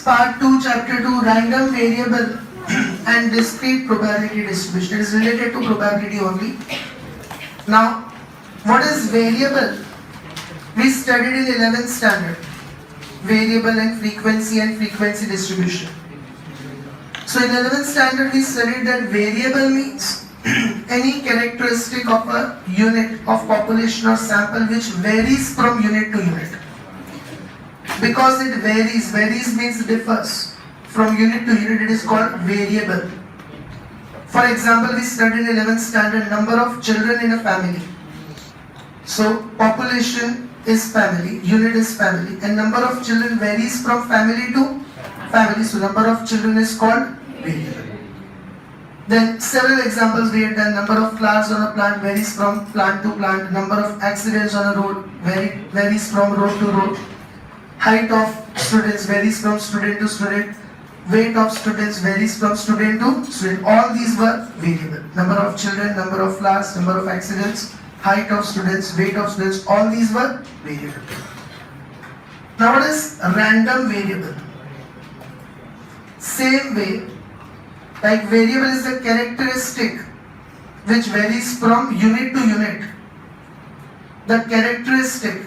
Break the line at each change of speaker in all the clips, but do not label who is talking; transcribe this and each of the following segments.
part 2, chapter 2, random variable and discrete probability distribution. It is related to probability only. Now, what is variable? We studied in 11th standard. Variable and frequency distribution. So in 11th standard we studied that variable means any characteristic of a unit of population or sample which varies from unit to unit. Because it varies means differs from unit to unit, it is called variable. For example, we studied in 11th standard number of children in a family. So population is family, unit is family, and number of children varies from family to family. So number of children is called variable. Then several examples we had done. Number of flowers on a plant varies from plant to plant. Number of accidents on a road varies from road to road. Height of students varies from student to student. Weight of students varies from student to student. All these were variable. Number of children, number of flowers, number of accidents, height of students, weight of students, all these were variable. Now what is random variable? Same way, like variable is the characteristic which varies from unit to unit. The characteristic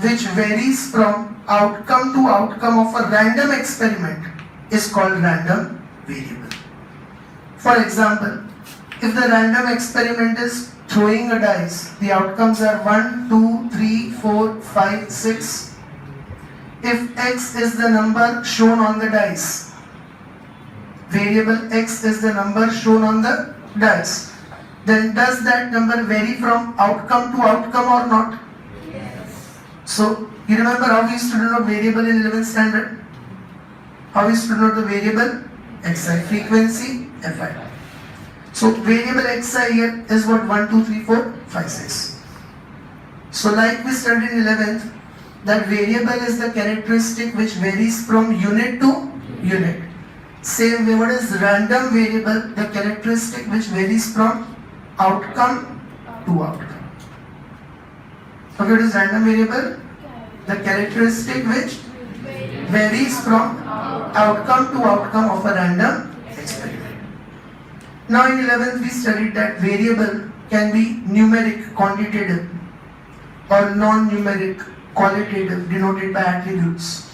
which varies from outcome to outcome of a random experiment is called random variable. For example, if the random experiment is throwing a dice, the outcomes are 1, 2, 3, 4, 5, 6. If x is the number shown on the dice, variable x is the number shown on the dice, then does that number vary from outcome to outcome or not?
Yes.
So, you remember how we used to denote variable in 11th standard? How we used to denote the variable? Xi, frequency, Fi. So, variable Xi here is what? 1, 2, 3, 4, 5, 6. So, like we studied in 11th, that variable is the characteristic which varies from unit to unit. Same way, what is random variable? The characteristic which varies from outcome to outcome. Okay, what is random variable? The characteristic which varies from outcome to outcome of a random experiment. Now in 11th we studied that variable can be numeric, quantitative, or non-numeric, qualitative, denoted by attributes.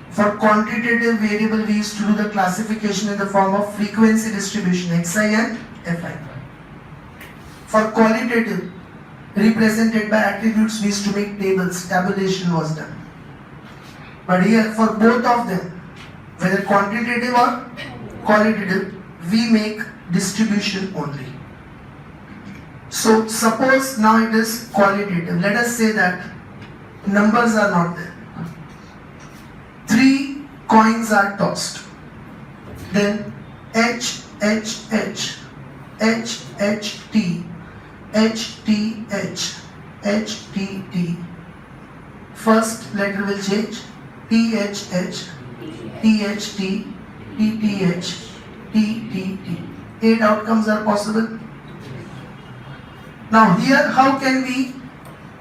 For quantitative variable we used to do the classification in the form of frequency distribution, Xi and Fi. For qualitative, represented by attributes, we used to make tables, tabulation was done. But here for both of them, whether quantitative or qualitative, we make distribution only. So suppose now it is qualitative. Let us say that numbers are not there. 3 coins are tossed. Then H, H, H, H, H, T, H, T, H, H, T, T. First letter will change. T, H, H, T, H, T, T, T, H, T, T, T. 8 outcomes are possible. Now here, how can we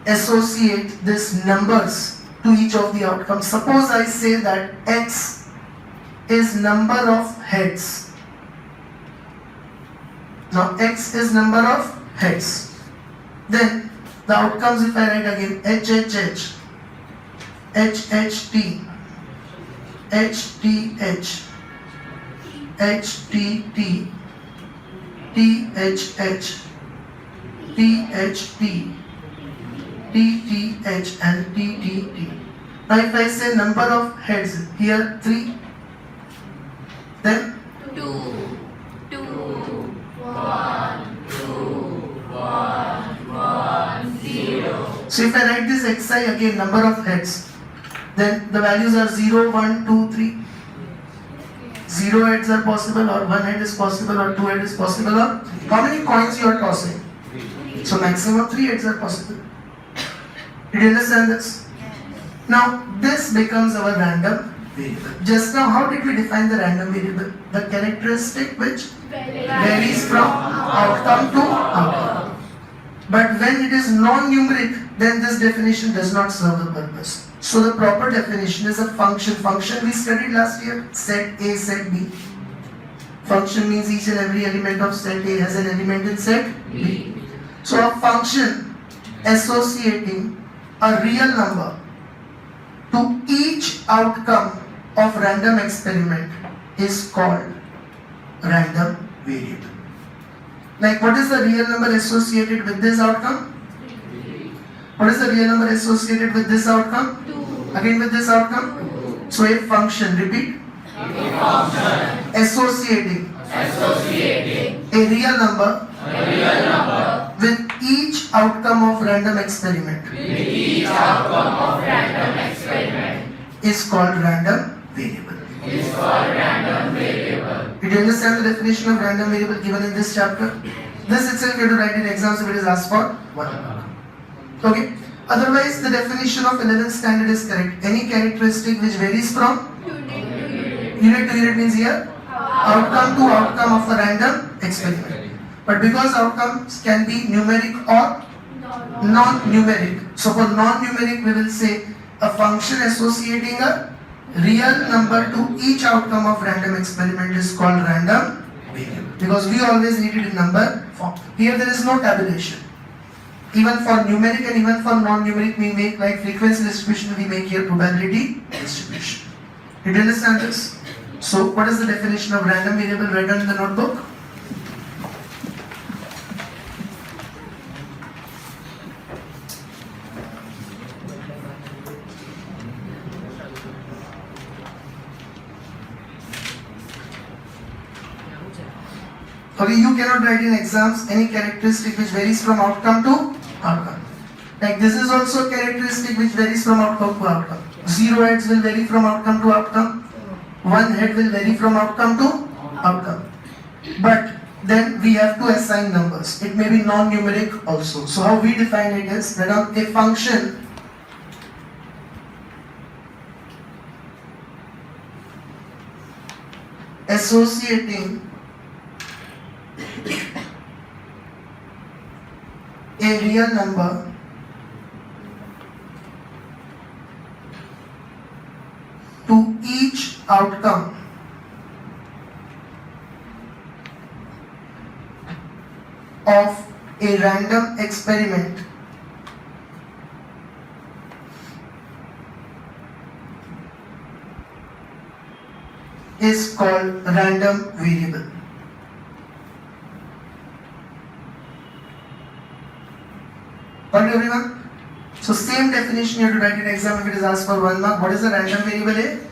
associate these numbers to each of the outcomes? Suppose I say that X is number of heads. Now X is number of heads. Then the outcomes, if I write again, H, H, H, H, H, T, H, T, H, H, T, T, T, H, H, T, H, T, T, T, H, and T, T, T. Now if I say number of heads, here 3, then
2, 2, 1, 2, 1, 1, 0.
so if I write this Xi again, number of heads, then the values are 0, 1, 2, 3. 0 heads are possible, or 1 head is possible, or 2 head is possible, or how many coins you are tossing? So maximum 3 heads are possible. Did you understand this? Now this becomes our random variable. Just now how did we define the random variable? The characteristic which varies from outcome to outcome. But when it is non-numeric, then this definition does not serve the purpose. So the proper definition is a function. Function we studied last year, set A, set B. Function means each and every element of set A has an element in set B. So a function associating a real number to each outcome of random experiment is called random variable. Like, what is the real number associated with this outcome? What is the real number associated with this outcome?
2.
Again with this outcome? So a function, repeat. Associating a real number with each outcome of random experiment is called random variable. Did you understand the definition of random variable given in this chapter? This itself you have to write in exams if it is asked for 1 mark. Okay? Otherwise, the definition of 11th standard is correct. Any characteristic which varies from unit to unit means here outcome to outcome of a random experiment. But because outcomes can be numeric or non-numeric, so for non-numeric we will say a function associating a real number to each outcome of random experiment is called random variable, because we always need it in number form. Here there is no tabulation. Even for numeric and even for non-numeric we make, like frequency distribution, we make here probability distribution. Did you understand this? So what is the definition of random variable? Write down in the notebook. Okay, you cannot write in exams any characteristic which varies from outcome to outcome. Like this is also a characteristic which varies from outcome to outcome. 0 heads will vary from outcome to outcome. 1 head will vary from outcome to outcome. But then we have to assign numbers. It may be non-numeric also. So how we define it is that a function associating a real number to each outcome of a random experiment is called random variable. Got it, everyone? So same definition you have to write in exam if it is asked for 1 mark. What is a random variable?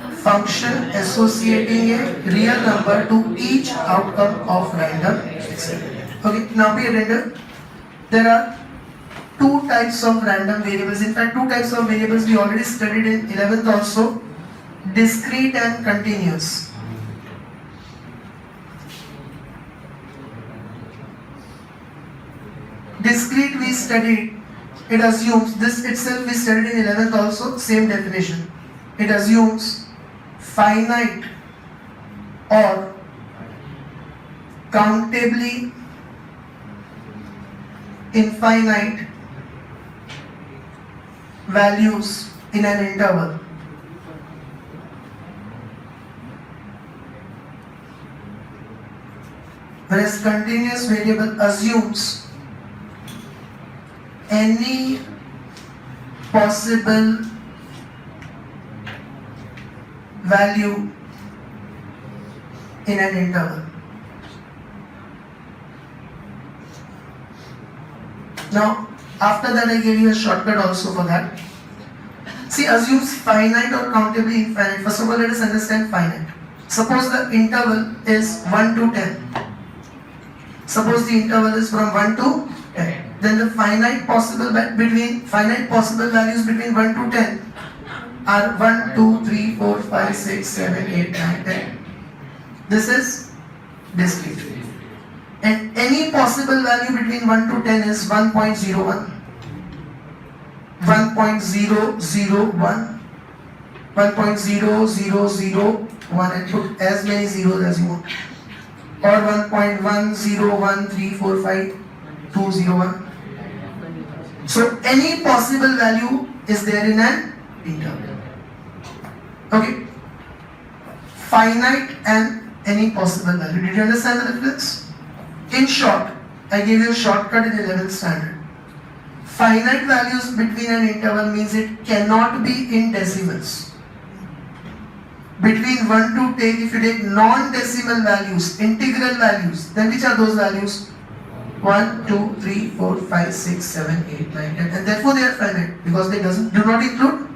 A function associating a real number to each outcome of random experiment. Okay, now be attentive. There are 2 types of random variables. In fact, 2 types of variables we already studied in 11th also. Discrete and continuous. Discrete we studied, it assumes, this itself we studied in 11th also, same definition. It assumes finite or countably infinite values in an interval. Whereas continuous variable assumes any possible value in an interval. Now, after that I gave you a shortcut also for that. See, assumes finite or countably infinite. First of all, let us understand finite. Suppose the interval is 1 to 10. Suppose the interval is from 1 to 10. Then the finite possible values between 1 to 10 are 1, 2, 3, 4, 5, 6, 7, 8, 9, 10. This is discrete. And any possible value between 1 to 10 is 1.01, 1.001, 1.0001, and put as many zeros as you want. Or 1.101345 201. So any possible value is there in an interval. Okay. Finite and any possible value. Did you understand the difference? In short, I gave you a shortcut in 11th standard. Finite values between an interval means it cannot be in decimals. Between 1 to 10, if you take non-decimal values, integral values, then which are those values? 1, 2, 3, 4, 5, 6, 7, 8, 9, 10. And therefore they are finite because they do not include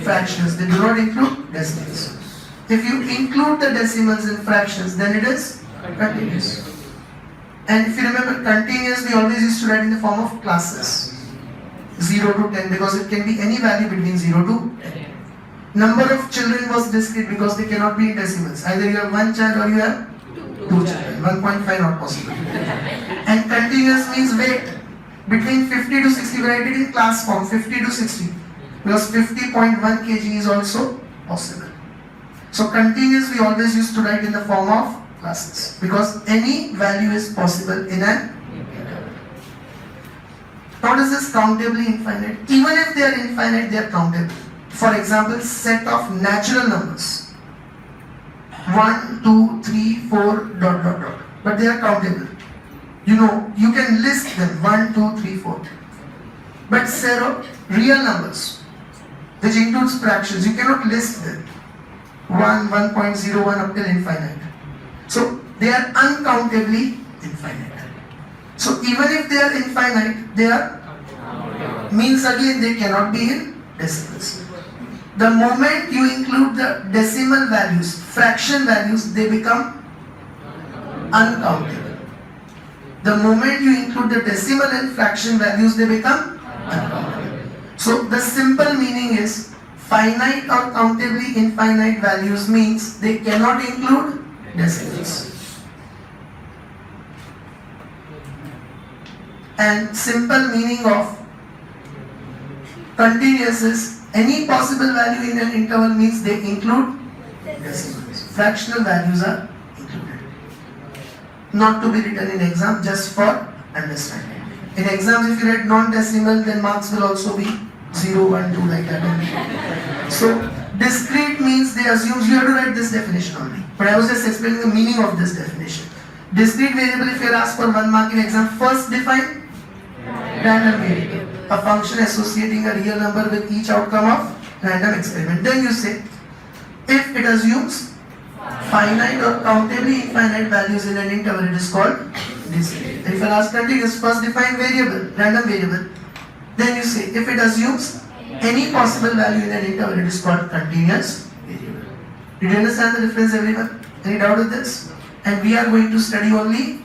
fractions. They do not include decimals. If you include the decimals in fractions, then it is continuous. And if you remember, continuous we always used to write in the form of classes. 0 to 10 because it can be any value between 0 to 10. Number of children was discrete because they cannot be in decimals. Either you have one child or you have two children. 1.5 not possible. And continuous means weight. Between 50 to 60, we write it in class form, 50 to 60. Because 50.1 kg is also possible. So continuous we always used to write in the form of classes. Because any value is possible in an interval. Now does this countably infinite? Even if they are infinite, they are countable. For example, set of natural numbers. 1, 2, 3, 4, dot, dot, dot. But they are countable. You know, you can list them 1, 2, 3, 4. But zero, real numbers, which includes fractions, you cannot list them. 1, 1.01 up till infinite. So they are uncountably infinite. So even if they are infinite, they are means again they cannot be in decimals. The moment you include the decimal values, fraction values, they become uncountable. The moment you include the decimal and fraction values, they become uncountable. So the simple meaning is finite or countably infinite values means they cannot include decimals. And simple meaning of continuous is any possible value in an interval means they include decimals. Fractional values are included. Not to be written in exam, just for understanding. In exams, if you write non-decimal, then marks will also be 0, 1, 2 like that. So discrete means they assume you have to write this definition only. But I was just explaining the meaning of this definition. Discrete variable, if you are asked for 1 mark in exam, first define random variable. A function associating a real number with each outcome of random experiment. Then you say, if it assumes finite or countably infinite values in an interval, it is called discrete. If I ask continuous, first define variable, random variable. Then you say, if it assumes any possible value in an interval, it is called continuous variable. Did you understand the difference, everyone? Any doubt with this? And we are going to study only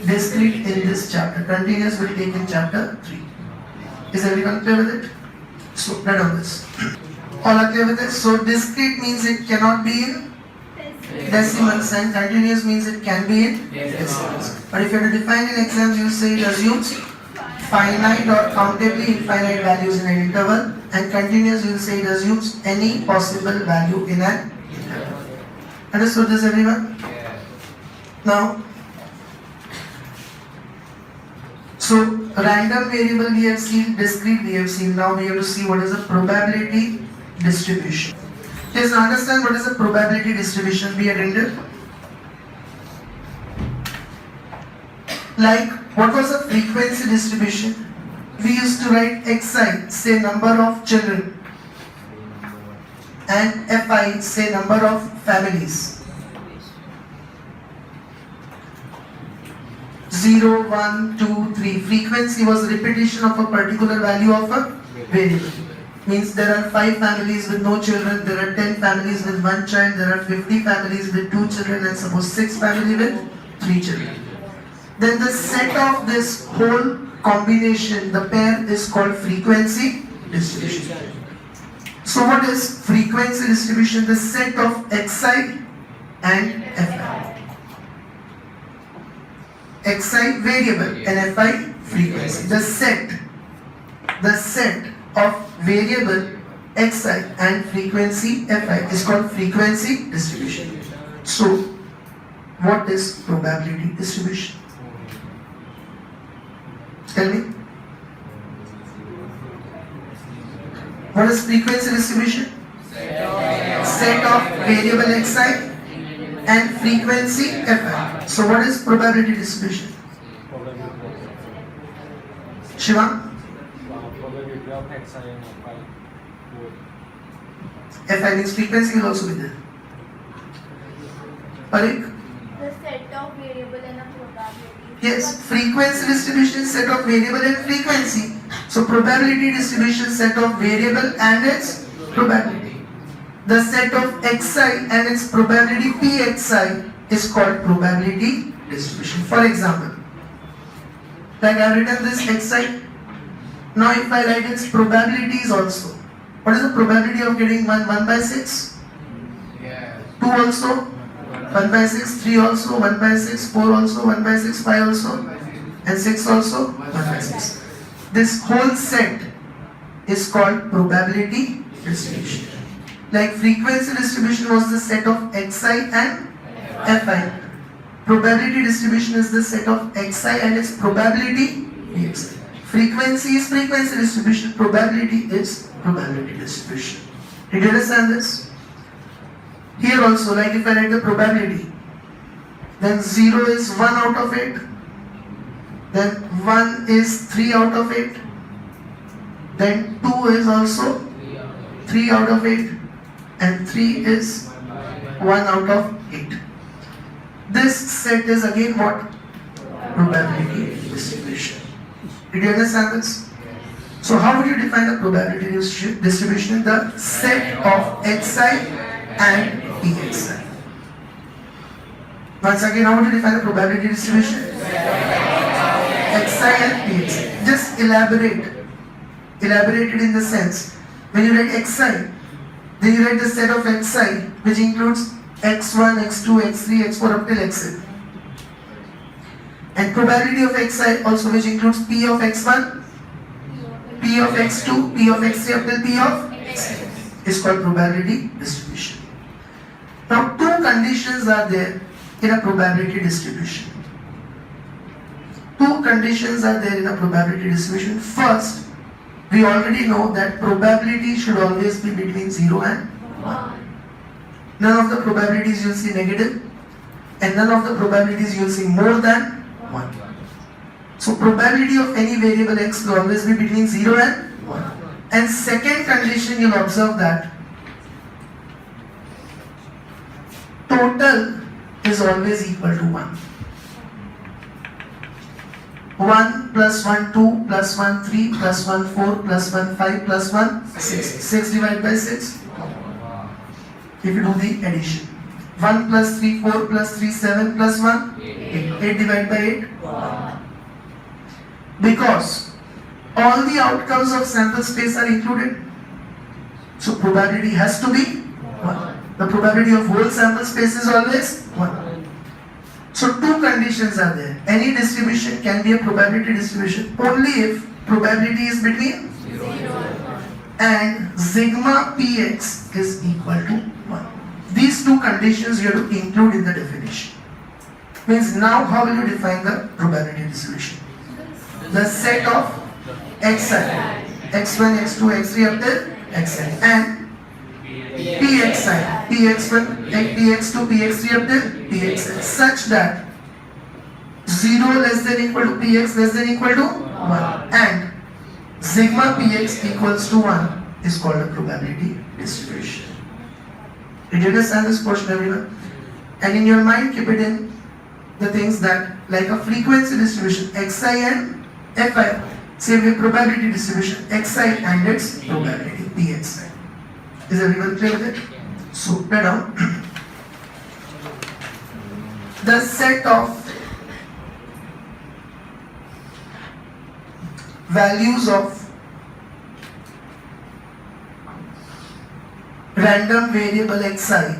discrete in this chapter. Continuous will take in chapter 3. Is everyone clear with it? So, write on this. All are clear with this? So, discrete means it cannot be in decimals and continuous means it can be in decimals. But if you have to define in exams, you say it assumes finite or countably infinite values in an interval, and continuous you will say it assumes any possible value in an interval. Understood this, everyone? Now, so random variable we have seen, discrete we have seen. Now we have to see what is the probability distribution. Please understand what is the probability distribution we attended. Like, what was the frequency distribution? We used to write xi, say number of children, and fi, say number of families. 0, 1, 2, 3. Frequency was repetition of a particular value of a variable. Means there are 5 families with no children, there are 10 families with 1 child, there are 50 families with 2 children, and suppose 6 families with 3 children. Then the set of this whole combination, the pair, is called frequency distribution. So what is frequency distribution? The set of xi and fi. Xi variable and fi frequency. The set of variable xi and frequency fi is called frequency distribution. So what is probability distribution? Tell me. What is frequency distribution? Set of variable xi and frequency fi. So what is probability distribution? Shiva?
Probability of xi and fi both.
Fi means frequency will also be there. Parik?
The set of variable and a probability.
Yes, frequency distribution set of variable and frequency. So probability distribution set of variable and its probability. The set of xi and its probability pxi is called probability distribution. For example, like I have written this xi. Now if I write its probabilities also, what is the probability of getting 1 by 6? 2 also, 1 by 6, 3 also, 1 by 6, 4 also, 1 by 6, 5 also, and 6 also, 1 by 6. This whole set is called probability distribution. Like frequency distribution was the set of xi and fi. Probability distribution is the set of xi and its probability pxi. Frequency is frequency distribution, probability is probability distribution. Did you understand this? Here also, like if I write the probability, then 0 is 1 out of 8, then 1 is 3 out of 8, then 2 is also 3 out of 8, and 3 is 1 out of 8. This set is again what? Probability distribution. Did you understand this? So how would you define the probability distribution? The set of xi and pxi. Once again, how would you define the probability distribution? Xi and pxi. Just elaborate it in the sense, when you write xi, then you write the set of xi which includes x1, x2, x3, x4 up till xn. And probability of xi also which includes p of x1, p of x2, p of x3 up till p of xn is called probability distribution. Now two conditions are there in a probability distribution. Two conditions are there in a probability distribution. First, we already know that probability should always be between 0 and 1. None of the probabilities you will see negative, and none of the probabilities you will see more than 1. So probability of any variable x will always be between 0 and 1. And second condition, you will observe that total is always equal to 1. 1 plus 1 2 plus 1 3 plus 1 4 plus 1 5 plus 1 6. 6 divided by 6. If you do the addition, 1 plus 3 4 plus 3 7 plus 1 8. 8 divided by 8. Because all the outcomes of sample space are included, so probability has to be 1. The probability of whole sample space is always 1. So two conditions are there. Any distribution can be a probability distribution only if probability is between
0
and sigma px is equal to 1. These two conditions you have to include in the definition. Means now how will you define the probability distribution? The set of xi, x1, x2, x3 up till xn, and pxi, px1, px2, px3 up till pxn, such that 0 less than equal to px less than equal to 1 and sigma px equals to 1 is called a probability distribution. Did you understand this portion, everyone? And in your mind, keep it in the things that, like a frequency distribution, xi and fi, same way probability distribution, xi and its probability, pxi. Is everyone clear with it? So, write down. The set of values of random variable xi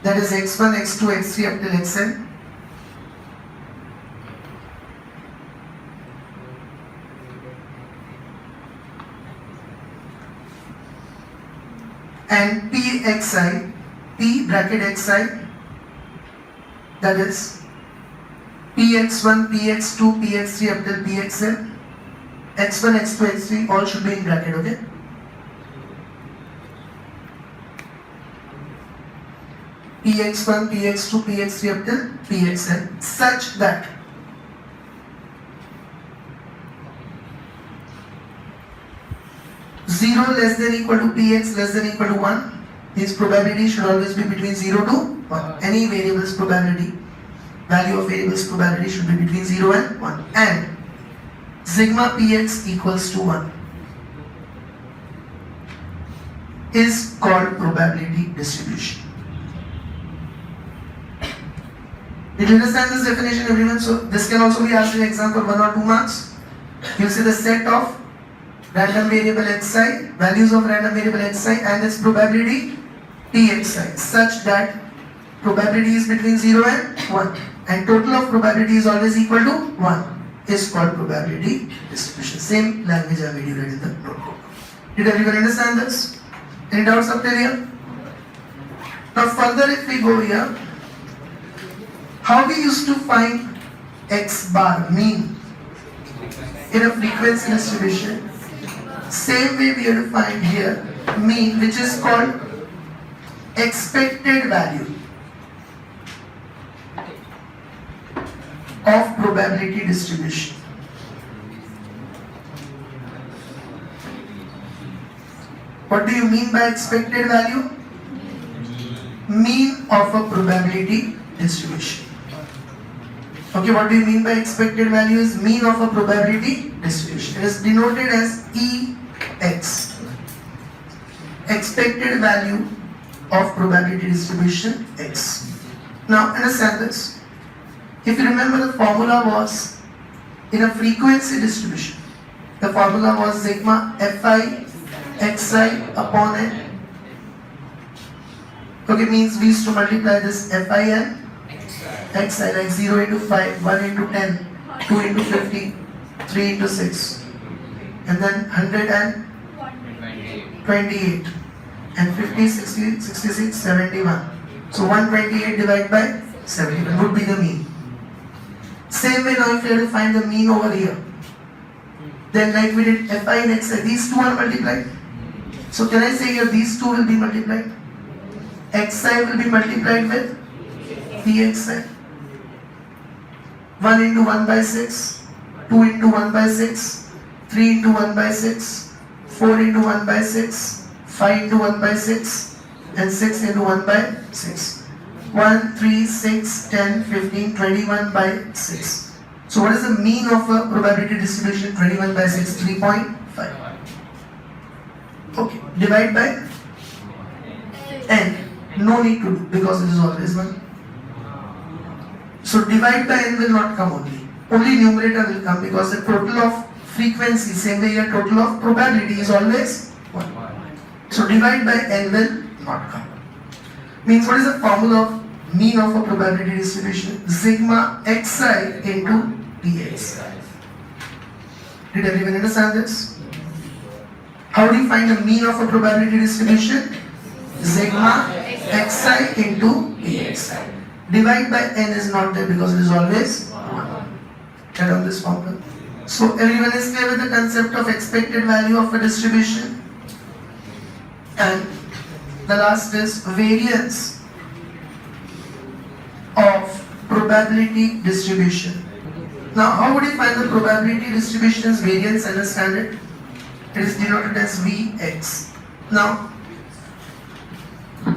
that is x1, x2, x3 up till xn and pxi, p bracket xi, that is px1, px2, px3 up till pxn, x1, x2, x3 all should be in bracket, okay? px1, px2, px3 up till pxn such that zero less than equal to px less than equal to 1, his probability should always be between 0 to 1. Any variable's probability, value of variable's probability should be between 0 and 1. And sigma px equals to 1 is called probability distribution. Did you understand this definition, everyone? So this can also be asked in exam for 1 or 2 marks. You see the set of random variable xi, values of random variable xi and its probability pxi, such that probability is between 0 and 1 and total of probability is always equal to 1 is called probability distribution. Same language I made you read in the notebook. Did everyone understand this? Any doubts up till here? Now further if we go here, how we used to find x bar, mean, in a frequency distribution? Same way we have to find here mean, which is called expected value of probability distribution. What do you mean by expected value? Mean of a probability distribution. Okay, what do you mean by expected value? Is mean of a probability distribution. It is denoted as EX. Expected value of probability distribution X. Now understand this. If you remember, the formula was in a frequency distribution. The formula was sigma Fi xi upon n. Okay, means we used to multiply this Fi and xi, like 0 into 5, 1 into 10, 2 into 50, 3 into 6, and then 128, and 50, 60, 66, 71. So 128 divided by 71 would be the mean. Same way now if you have to find the mean over here, then like we did Fi and xi, these two are multiplied. So can I say here these two will be multiplied? Xi will be multiplied with pxi. 1 into 1 by 6, 2 into 1 by 6, 3 into 1 by 6, 4 into 1 by 6, 5 into 1 by 6, and 6 into 1 by 6. 1, 3, 6, 10, 15, 21 by 6. So what is the mean of a probability distribution? 21 by 6, 3.5. Okay, divide by n. No need to do because it is always 1. So divide by n will not come only. Only numerator will come because the total of frequency, same way here total of probability is always 1. So divide by n will not come. Means what is the formula of mean of a probability distribution? Sigma xi into px. Did everyone understand this? How do you find the mean of a probability distribution? Sigma xi into pxi. Divide by n is not there because it is always 1. Get on this formula. So everyone is clear with the concept of expected value of a distribution? And the last is variance of probability distribution. Now how would you find the probability distribution's variance? Understand it? It is denoted as Vx. Now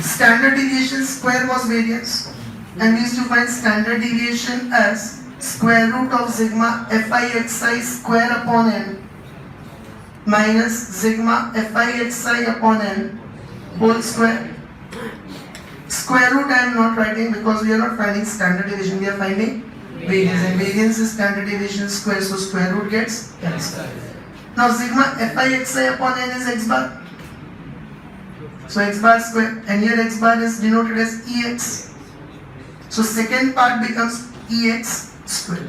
standard deviation square was variance, and we used to find standard deviation as square root of sigma Fi xi square upon n minus sigma Fi xi upon n whole square. Square root I am not writing because we are not finding standard deviation, we are finding variance, and variance is standard deviation square, so square root gets cancelled. Now sigma Fi xi upon n is x bar. So x bar square, and here x bar is denoted as Ex. So second part becomes Ex square.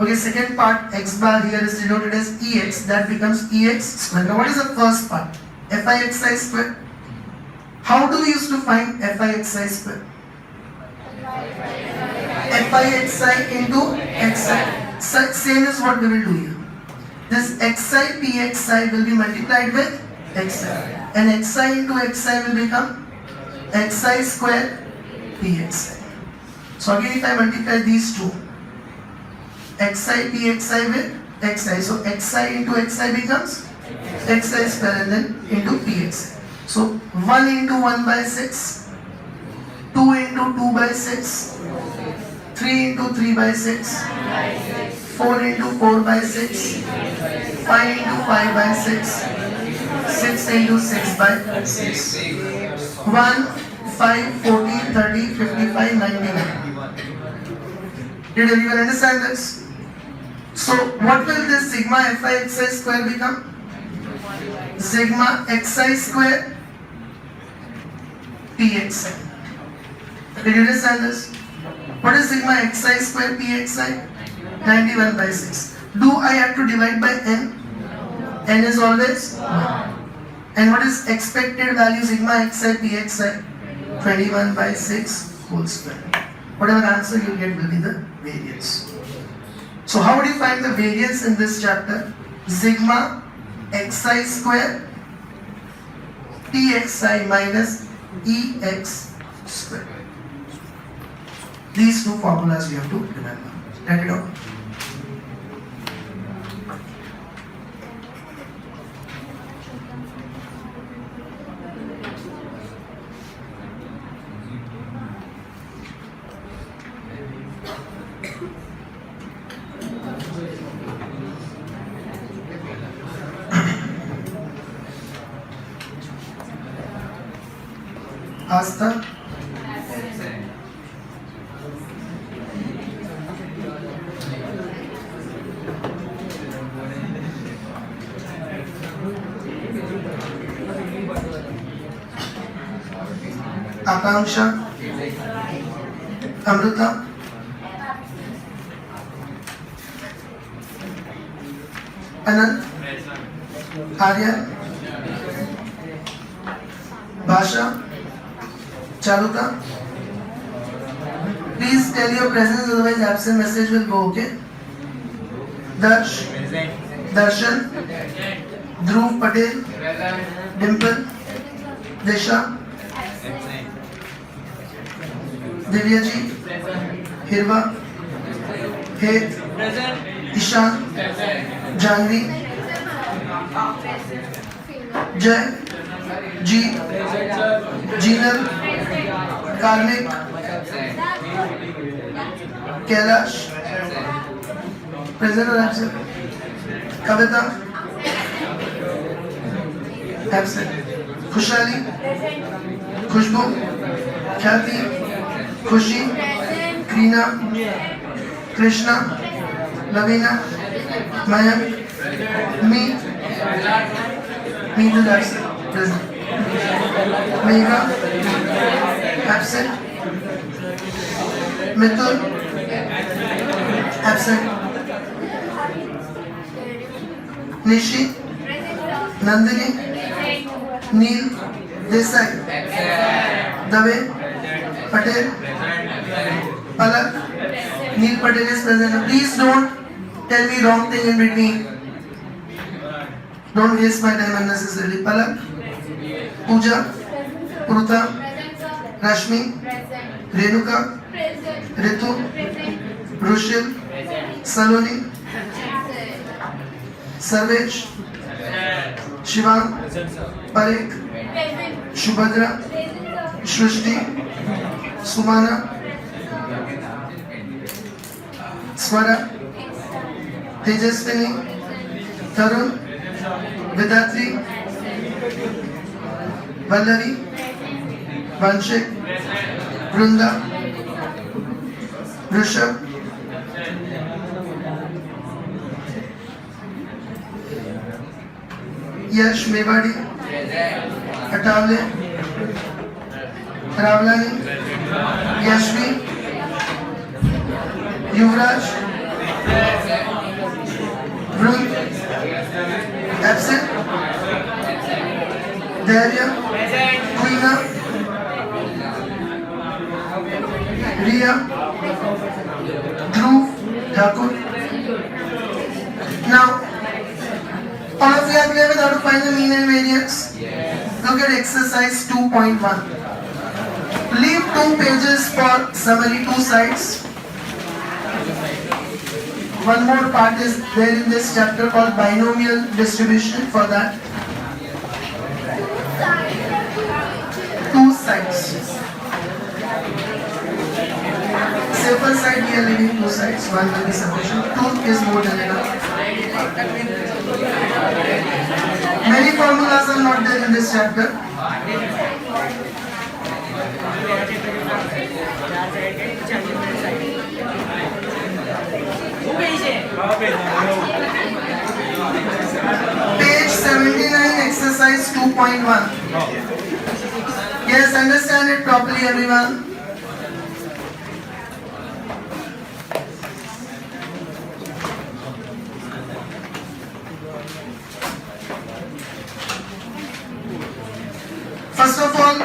Okay, second part x bar here is denoted as Ex, that becomes Ex square. Now what is the first part? Fi xi square. How do we used to find Fi xi square? FI into XI. Same is what we will do here. This XI PXI will be multiplied with XI, and XI into XI will become XI square PXI. So again, if I multiply these two, XI PXI with XI, so XI into XI becomes XI square and then into PXI. So 1 into 1 by 6, 2 into 2 by 6, 3 into 3 by 6, 4 into 4 by 6, 5 into 5 by 6, 6 into 6 by 6. 1, 5, 14, 30, 55, 99. Did everyone understand this? So what will this sigma Fi xi square become? Sigma xi square pxi. Did you understand this? What is sigma xi square pxi? 91 by 6. Do I have to divide by n? N is always 1. And what is expected value sigma xi pxi? 21 by 6 whole square. Whatever answer you get will be the variance. So how would you find the variance in this chapter? Sigma xi square pxi minus ex square. These two formulas you have to remember. Write it down. Asta, Akanksha, Amrita, Anand, Arya, Bhasha, Charuta. Please tell your presence, otherwise absent message will go, okay? Darsh, Darshan, Dhruv Patel, Dimple, Disha, Divyaji, Hirva, Het, Ishan, Janvi, Jay, Jeet, Jinal, Karmik, Kailash, present or absent? Kavita, absent. Khushali, Khushbu, Khyati, Khushi, Krina, Krishna, Lavina, Mayank, Meet is absent. Present. Megha, absent. Mithun, absent. Nishi, Nandini, Neil, Desai, Dave, Patel, Palak, Neil Patel is present. Please don't tell me wrong thing in between. Don't waste my time unnecessarily. Palak, Pooja, Pruta, Rashmi, Renuka, Ritu, Rushil, Saloni, Sarvesh, Shivang, Parekh, Shubhadra, Shrishti, Sumana, Swara, Tejaswini, Tarun, Vidatri, Vallari, Vanshik, Vrunda, Rishabh, Yash Mewadi, Atavle, Ravlani, Yashvi, Yuvraj, Vrund, absent, Daria, Queena, Ria, All of you are clear with how to find the mean and variance? Yes. Look at exercise 2.1. Leave 2 pages for summary, 2 sides. One more part is there in this chapter called binomial distribution. For that, 2 sides. Safer side we are leaving 2 sides. 1 will be sufficient. 2 is more than enough. Many formulas are not there in this chapter. Page 79, exercise 2.1. Yes, understand it properly, everyone. First of all,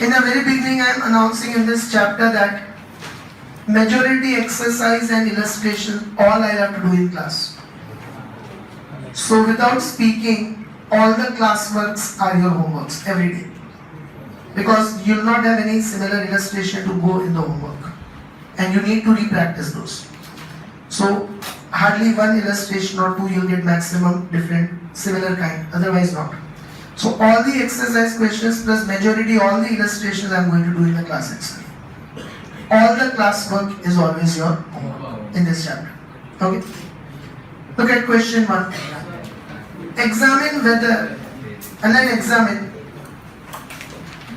in the very beginning I am announcing in this chapter that majority exercise and illustration all I have to do in class. So without speaking, all the classworks are your homeworks every day. Because you will not have any similar illustration to go in the homework. And you need to re-practice those. So hardly 1 illustration or 2 you will get maximum different similar kind, otherwise not. So all the exercise questions plus majority all the illustrations I am going to do in the class itself. All the classwork is always your homework in this chapter. Okay. Look at question 1. Examine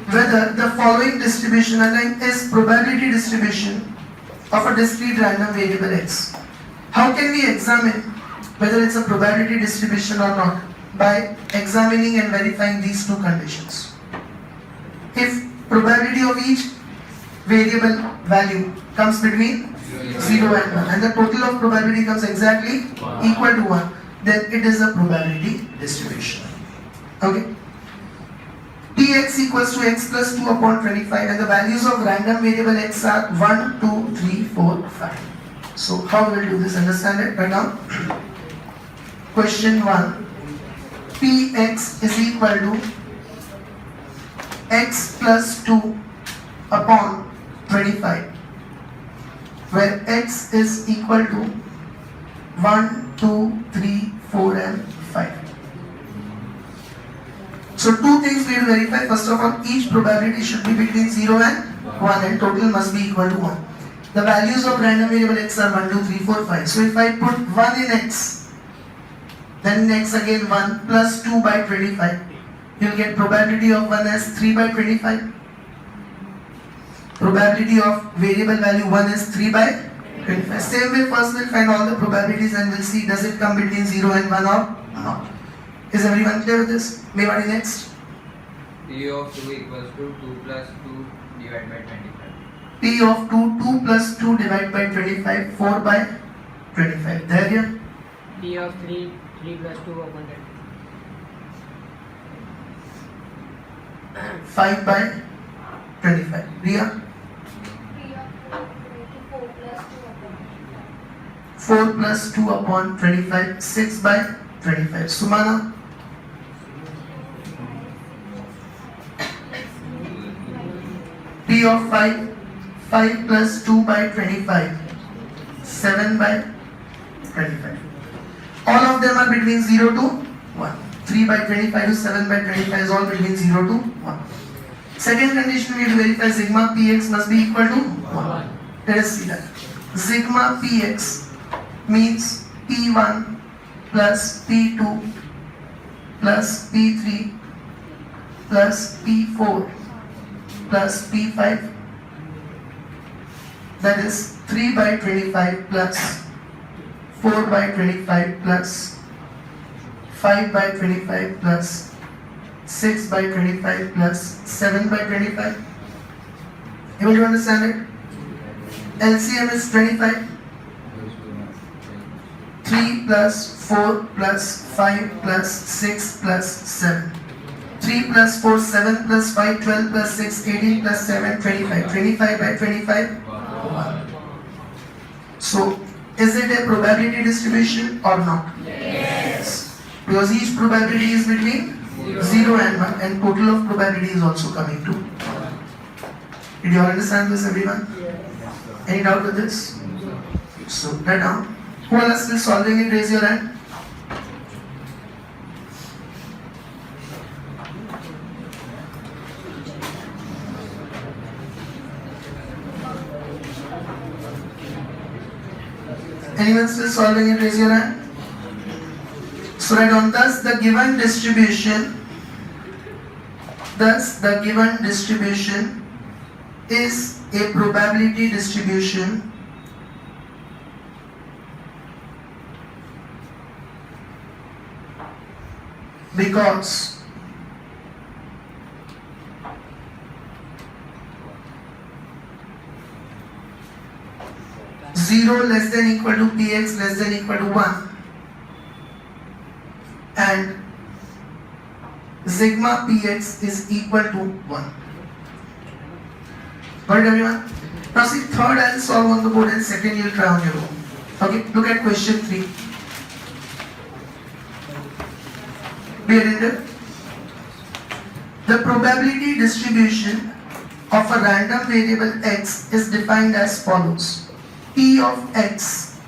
whether the following distribution is probability distribution of a discrete random variable x. How can we examine whether it's a probability distribution or not? By examining and verifying these 2 conditions. If probability of each variable value comes between 0 and 1 and the total of probability comes exactly equal to 1, then it is a probability distribution. Okay. Px equals to x plus 2 upon 25 and the values of random variable x are 1, 2, 3, 4, 5. So how we will do this? Understand it right now? Question 1. Px is equal to x plus 2 upon 25, where x is equal to 1, 2, 3, 4 and 5. So 2 things we will verify. First of all, each probability should be between 0 and 1 and total must be equal to 1. The values of random variable x are 1, 2, 3, 4, 5. So if I put 1 in x, then next again 1 plus 2 by 25. You will get probability of 1 as 3 by 25. Probability of variable value 1 is 3 by 25. Same way first we will find all the probabilities and we will see does it come between 0 and 1 or not. Is everyone clear with this? Mewadi next.
P of 2 equals to 2 plus 2 divided by 25.
P of 2 plus 2 divided by 25, 4 by 25. There.
P of 3 plus 2 upon
5 by 25. Riya? 4 plus 2 upon 25. 6 by 25. Sumana? P of 5 plus 2 by 25. 7 by 25. All of them are between 0 to 1. 3 by 25 to 7 by 25 is all between 0 to 1. Second condition we will verify sigma px must be equal to 1. Let us see that. Sigma px means p1 plus p2 plus p3 plus p4 plus p5, that is 3 by 25 plus 4 by 25 plus 5 by 25 plus 6 by 25 plus 7 by 25. Able to understand it? LCM is 25. 3 plus 4 plus 5 plus 6 plus 7. 3 plus 4, 7 plus 5, 12 plus 6, 18 plus 7, 25. 25 by 25, 1. So, is it a probability distribution or not? Yes. because each probability is between 0 and 1, and total of probability is also coming to 1. Did you all understand this, everyone? Any doubt with this? So, write down. Who all are still solving it? Raise your hand. Anyone still solving it? Raise your hand. So write down. Thus the given distribution is a probability distribution because zero less than equal to px less than equal to 1 and sigma px is equal to 1. Got it, everyone? Now see, third I'll solve on the board and second you'll try on your own. Okay, look at question 3. Be attentive. The probability distribution of a random variable x is defined as follows. P of x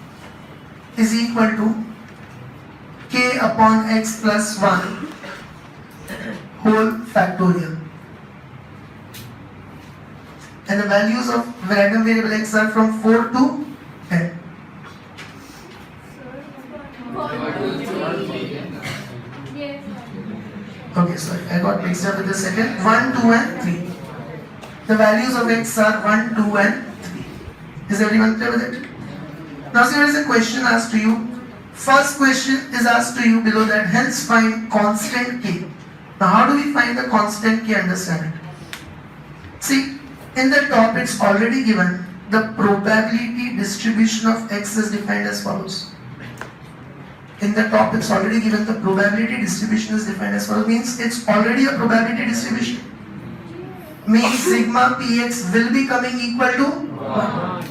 is equal to k upon x plus 1 whole factorial. And the values of random variable x are from 4 to 10.
Yes.
Okay, sorry, I got mixed up with the second. 1, 2 and 3. The values of x are 1, 2 and 3. Is everyone clear with it? Now see, there is a question asked to you. First question is asked to you below that, hence find constant k. Now how do we find the constant k? Understand it. See, in the top it's already given the probability distribution of x is defined as follows. In the top it's already given the probability distribution is defined as follows, means it's already a probability distribution. Means sigma px will be coming equal to 1.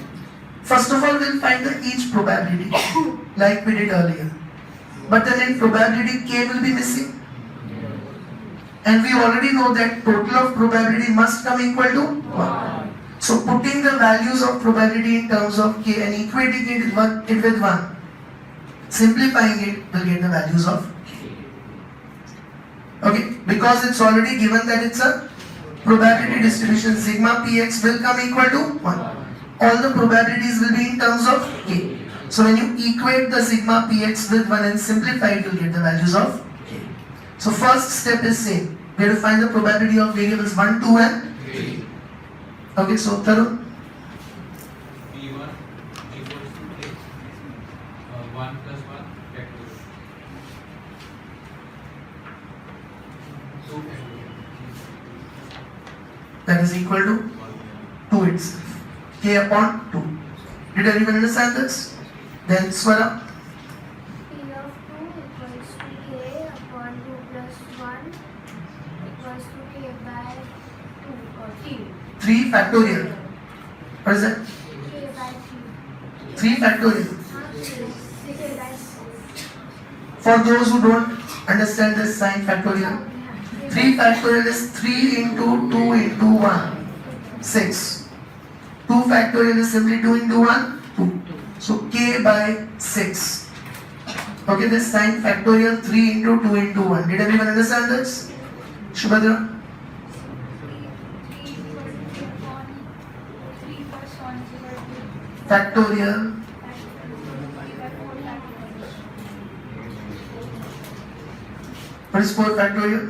First of all, we'll find the each probability like we did earlier. But then in probability k will be missing. And we already know that total of probability must come equal to 1. So putting the values of probability in terms of k and equating it with 1, simplifying it, will get the values of k. Okay, because it's already given that it's a probability distribution, sigma px will come equal to 1. All the probabilities will be in terms of k. So when you equate the sigma px with 1 and simplify it, you'll get the values of k. So first step is same. We have to find the probability of variables 1, 2 and 3. Okay, so Tarun.
P1 equals to k. 1 plus 1 factorial. 2 factorial.
That is equal to 2 itself. K upon 2. Did everyone understand this? Then Swara.
P of 2 equals to k upon 2 plus 1 equals to k by 2 or 3.
3 factorial. What is that?
K by 3.
3 factorial.
6 by 6.
For those who don't understand this sign factorial, 3 factorial is 3 into 2 into 1. 6. 2 factorial is simply 2 into 1, 2. So k by 6. Okay, this sign factorial 3 into 2 into 1. Did everyone understand this? Shubhadra?
3 equals to k upon 3 plus 1 is equal to
Factorial.
3 by 4 factorial.
What is 4 factorial?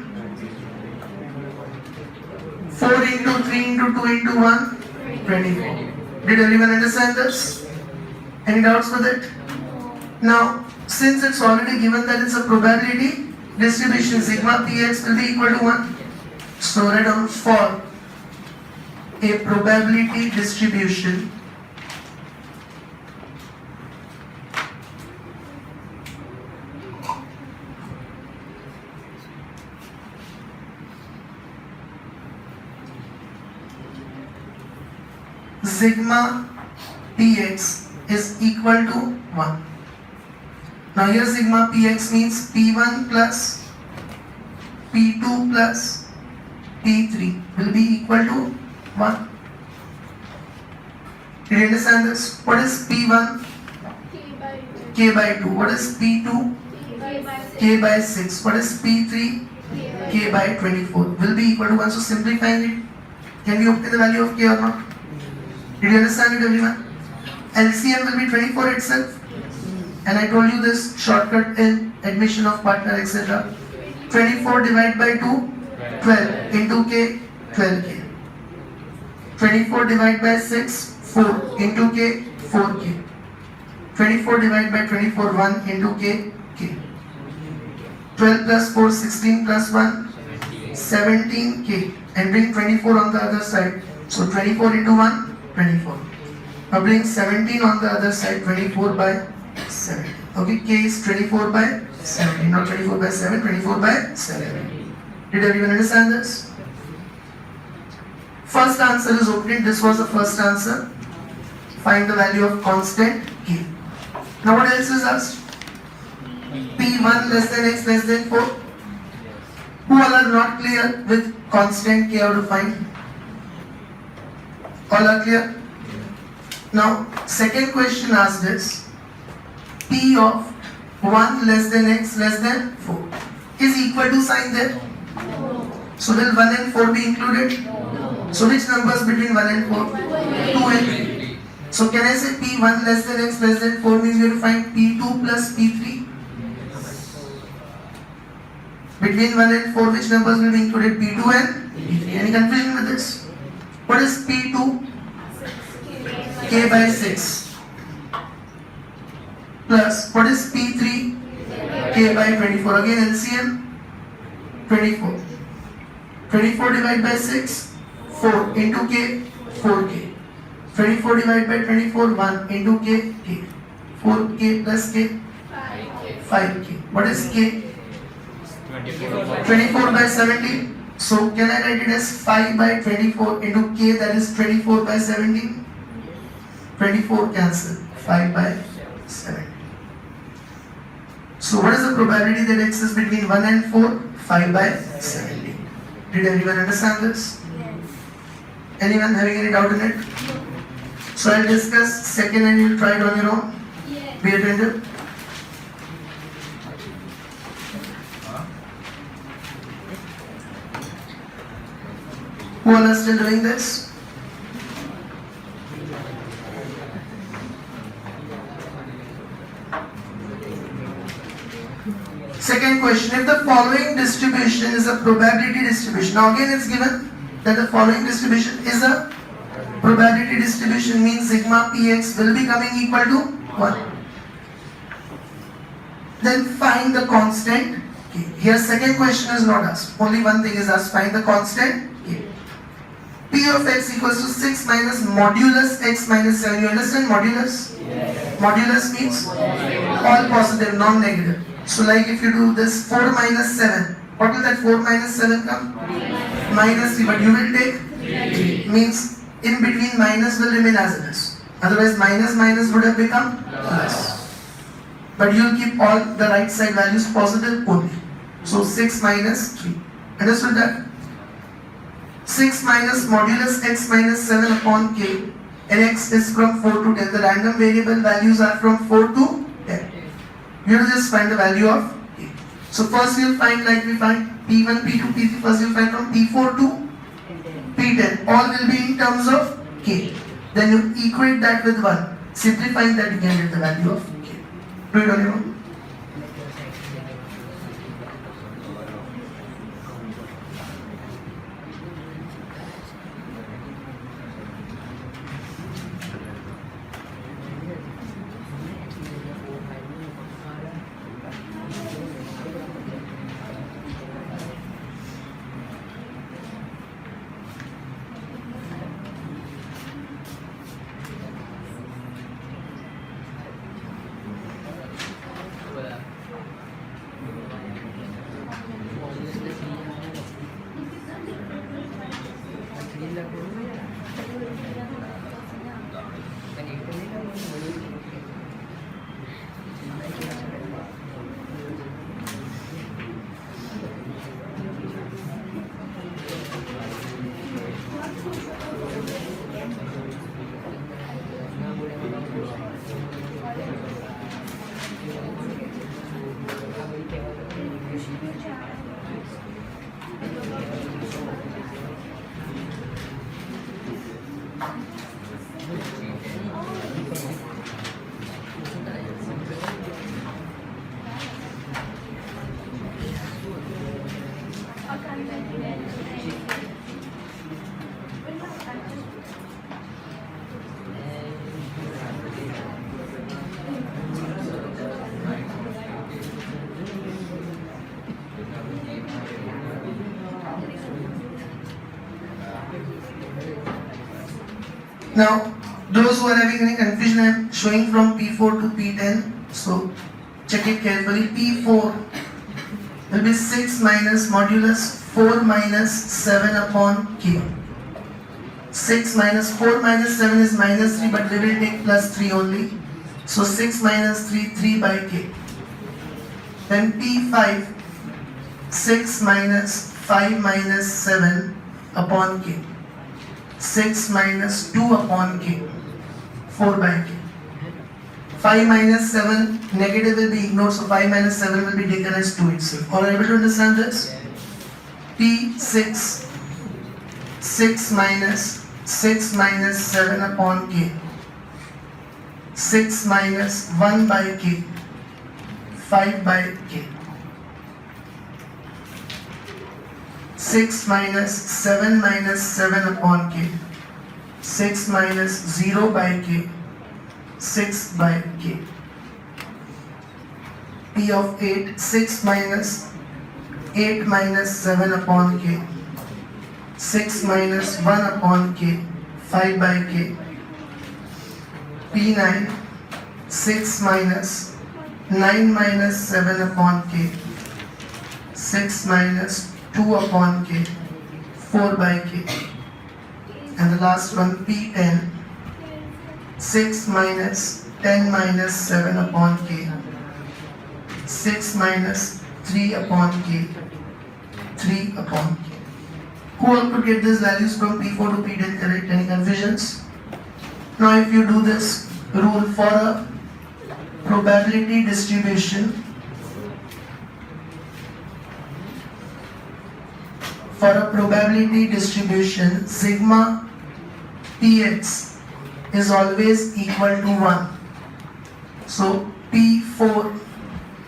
4 into 3 into 2 into 1, 24. Did everyone understand this? Any doubts with it? Now, since it's already given that it's a probability distribution, sigma px will be equal to 1. So write down for a probability distribution sigma px is equal to 1. Now here sigma px means p1 plus p2 plus p3 will be equal to 1. Did you understand this? What is p1? K by 2. What is p2? K by 6. What is p3? K by 24 will be equal to 1. So simplifying it, can we obtain the value of k or not? Did you understand it, everyone? LCM will be 24 itself. And I told you this shortcut in admission of partner, etc. 24 divided by 2, 12 into k, 12k. 24 divided by 6, 4 into k, 4k. 24 divided by 24, 1 into k, k. 12 plus 4, 16 plus 1, 17k. And bring 24 on the other side. So 24 into 1, 24. Now bring 17 on the other side, 24 by 7. Okay, k is 24 by 17, not 24 by 7, 24 by 7. Did everyone understand this? First answer is obtained. This was the first answer. Find the value of constant k. Now what else is asked? P1 less than x less than 4. Who all are not clear with constant k, how to find? All are clear? Now second question asked is P of 1 less than x less than 4 is equal to sign there. So will 1 and 4 be included? So which numbers between 1 and 4? 2 and 3. So can I say P1 less than x less than 4 means you have to find P2 plus P3? Between 1 and 4 which numbers will be included? P2 and P3. Any confusion with this? What is P2? K by 6. Plus what is P3? K by 24. Again LCM 24. 24 divided by 6, 4 into k, 4k. 24 divided by 24, 1 into k, k. 4k plus k, 5k. What is k? 24 by 17. So can I write it as 5 by 24 into k, that is 24 by 17? 24 cancel. 5 by 17. So what is the probability that x is between 1 and 4? 5 by 17. Did everyone understand this?
Yes.
Anyone having any doubt in it? So I'll discuss second and you'll try it on your own.
Yes.
Be attentive. Who all are still doing this? Second question, if the following distribution is a probability distribution, now again it's given that the following distribution is a probability distribution, means sigma px will be coming equal to 1. Then find the constant k. Here second question is not asked, only one thing is asked, find the constant k. P of x equals to 6 minus modulus x minus 7. You understand modulus?
Yes.
Modulus means all positive, non-negative. So like if you do this 4 minus 7, what will that 4 minus 7 come? Minus 3, but you will take 3. Means in between minus will remain as it is. Otherwise minus minus would have become plus. But you will keep all the right side values positive only. So 6 minus 3. Understood that? 6 minus modulus x minus 7 upon k, and x is from 4 to 10. The random variable values are from 4 to 10. You will just find the value of k. So first you will find, like we find P1, P2, P3, first you will find from P4 to P10. All will be in terms of k. Then you equate that with 1. Simplifying that you can get the value of k. Do it on your own. Now, those who are having any confusion, I am showing from P4 to P10. So, check it carefully. P4 will be 6 minus modulus 4 minus 7 upon K. 6 minus 4 minus 7 is minus 3, but we will take plus 3 only. So, 6 minus 3, 3 by K. Then P5, 6 minus 5 minus 7 upon K. 6 minus 2 upon K, 4 by K. 5 minus 7, negative will be ignored, so 5 minus 7 will be taken as 2 itself. All are able to understand this? P6, 6 minus 7 upon K. 6 minus 1 by K, 5 by K. 6 minus 7 minus 7 upon K. 6 minus 0 by K. 6 by K. P of 8, 6 minus 8 minus 7 upon K. 6 minus 1 upon K. 5 by K. P9, 6 minus 9 minus 7 upon K. 6 minus 2 upon K, 4 by K. And the last one, P10, 6 minus 10 minus 7 upon K, 6 minus 3 upon K, 3 upon K. Who all could get these values from P4 to P10 correct? Any confusions? Now if you do this rule for a probability distribution, for a probability distribution, sigma px is always equal to 1. So P4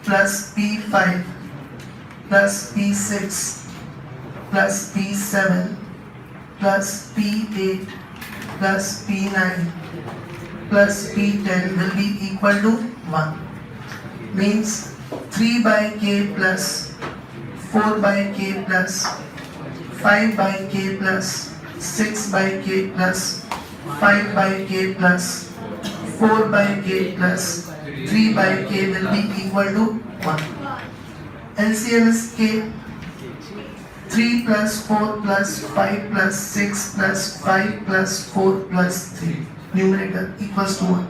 plus P5 plus P6 plus P7 plus P8 plus P9 plus P10 will be equal to 1. Means 3 by K plus 4 by K plus 5 by K plus 6 by K plus 5 by K plus 4 by K plus 3 by K will be equal to 1. LCM is K. 3 plus 4 plus 5 plus 6 plus 5 plus 4 plus 3. Numerator equals to 1.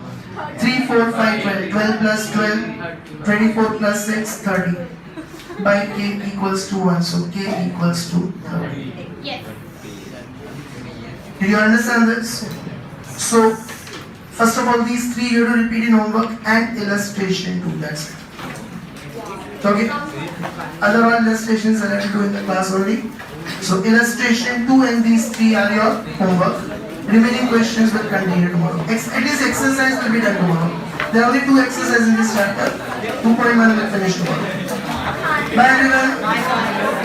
3, 4, 5, 12. 12 plus 12, 24 plus 6, 30. By K equals to 1. So K equals to 30.
Yes.
Did you understand this? So, first of all, these three you have to repeat in homework and illustration too. That's it. Okay? Other all illustrations I have to do in the class only. So, illustration 2 and these three are your homework. Remaining questions will continue tomorrow. At least exercise will be done tomorrow. There are only 2 exercises in this chapter. 2.1 will finish tomorrow. Bye everyone.